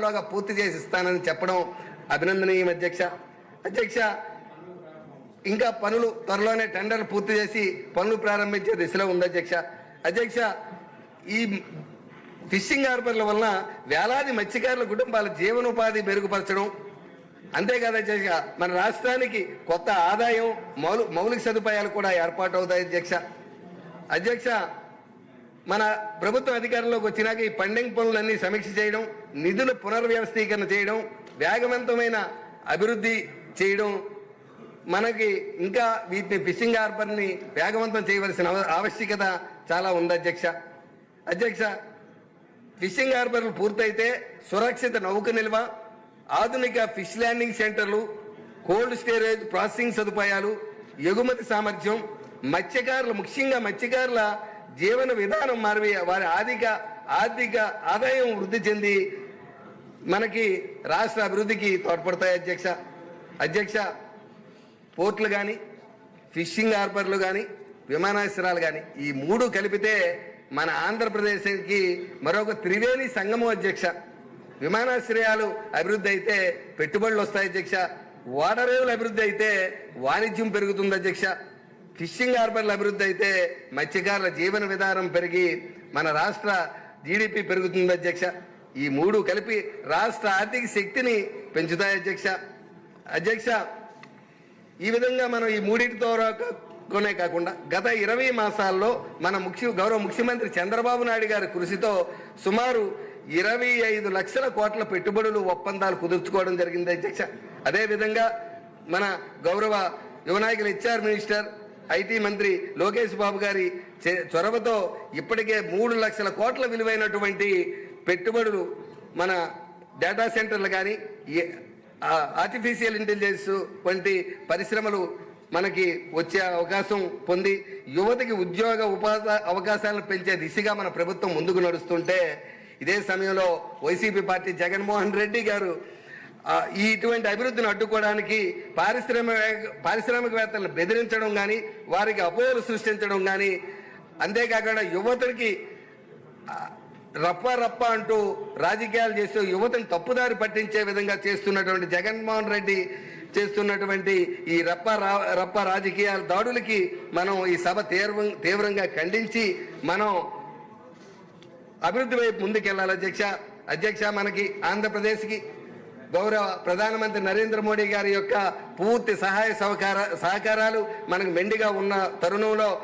లోగా పూర్తి చేసి ఇస్తానని చెప్పడం అభినందనీయం అధ్యక్ష. అధ్యక్ష, ఇంకా పనులు త్వరలోనే టెండర్లు పూర్తి చేసి పనులు ప్రారంభించే దిశలో ఉంది అధ్యక్ష. అధ్యక్ష, ఈ ఫిషింగ్ హార్బర్ల వలన వేలాది మత్స్యకారుల కుటుంబాల జీవనోపాధి మెరుగుపరచడం, అంతేకాదు అధ్యక్ష, మన రాష్ట్రానికి కొత్త ఆదాయం మౌలిక సదుపాయాలు కూడా ఏర్పాటు అవుతాయి అధ్యక్ష. అధ్యక్ష, మన ప్రభుత్వం అధికారంలోకి వచ్చినాక ఈ పండింగ్ పనులన్నీ సమీక్ష చేయడం, నిధుల పునర్వ్యవస్థీకరణ చేయడం, వేగవంతమైన అభివృద్ధి చేయడం, మనకి ఇంకా వీటిని ఫిషింగ్ హార్బర్ని వేగవంతం చేయవలసిన ఆవశ్యకత చాలా ఉంది అధ్యక్ష. అధ్యక్ష, ఫిషింగ్ హార్బర్లు పూర్తయితే సురక్షిత నౌక నిల్వ, ఆధునిక ఫిష్ ల్యాండింగ్ సెంటర్లు, కోల్డ్ స్టోరేజ్ ప్రాసెసింగ్ సదుపాయాలు, ఎగుమతి సామర్థ్యం, మత్స్యకారులు ముఖ్యంగా మత్స్యకారుల జీవన విధానం మారి వారి ఆర్థిక ఆదాయం వృద్ధి చెంది మనకి రాష్ట్ర అభివృద్ధికి తోడ్పడతాయి అధ్యక్ష. అధ్యక్ష, పోర్టులు కానీ, ఫిషింగ్ హార్బర్లు కానీ, విమానాశ్రయాలు కానీ, ఈ మూడు కలిపితే మన ఆంధ్రప్రదేశ్కి మరొక త్రివేణి సంగమం అధ్యక్ష. విమానాశ్రయాలు అభివృద్ధి అయితే పెట్టుబడులు వస్తాయి అధ్యక్ష, ఓడరేవులు అభివృద్ధి అయితే వాణిజ్యం పెరుగుతుంది అధ్యక్ష, ఫిషింగ్ హార్బర్ల అభివృద్ధి అయితే మత్స్యకారుల జీవన విధానం పెరిగి మన రాష్ట్ర జీడిపి పెరుగుతుంది అధ్యక్ష. ఈ మూడు కలిపి రాష్ట్ర ఆర్థిక శక్తిని పెంచుతాయి అధ్యక్ష. అధ్యక్ష, ఈ విధంగా మనం ఈ మూడింటితోనే కాకుండా గత 20 మాసాల్లో మన గౌరవ ముఖ్యమంత్రి చంద్రబాబు నాయుడు గారి కృషితో సుమారు 25 లక్షల కోట్ల పెట్టుబడులు ఒప్పందాలు కుదుర్చుకోవడం జరిగింది అధ్యక్ష. అదేవిధంగా మన గౌరవ యువనాయకులు హెచ్ఆర్ మినిస్టర్, ఐటీ మంత్రి లోకేష్ బాబు గారి చొరవతో ఇప్పటికే 3 లక్షల కోట్ల విలువైనటువంటి పెట్టుబడులు మన డేటా సెంటర్లు కానీ, ఆర్టిఫిషియల్ ఇంటెలిజెన్స్ వంటి పరిశ్రమలు మనకి వచ్చే అవకాశం పొంది యువతకి ఉద్యోగ ఉపాధి అవకాశాలను పెంచే దిశగా మన ప్రభుత్వం ముందుకు నడుస్తుంటే, ఇదే సమయంలో వైసీపీ పార్టీ జగన్మోహన్ రెడ్డి గారు ఇటువంటి అభివృద్ధిని అడ్డుకోవడానికి పారిశ్రామికవేత్తలను బెదిరించడం కానీ, వారికి అపోహలు సృష్టించడం కానీ, అంతేకాకుండా యువతకి రప్ప అంటూ రాజకీయాలు చేస్తూ యువతను తప్పుదారి పట్టించే విధంగా చేస్తున్నటువంటి జగన్మోహన్ రెడ్డి చేస్తున్నటువంటి ఈ రప్ప రాజకీయాల దాడులకి మనం ఈ సభ తీవ్రంగా ఖండించి మనం అభివృద్ధి వైపు ముందుకెళ్లాలి అధ్యక్ష. అధ్యక్ష, మనకి ఆంధ్రప్రదేశ్కి గౌరవ ప్రధానమంత్రి నరేంద్ర మోడీ గారి యొక్క పూర్తి సహాయ సహకారాలు మనకు మెండుగా ఉన్న తరుణంలో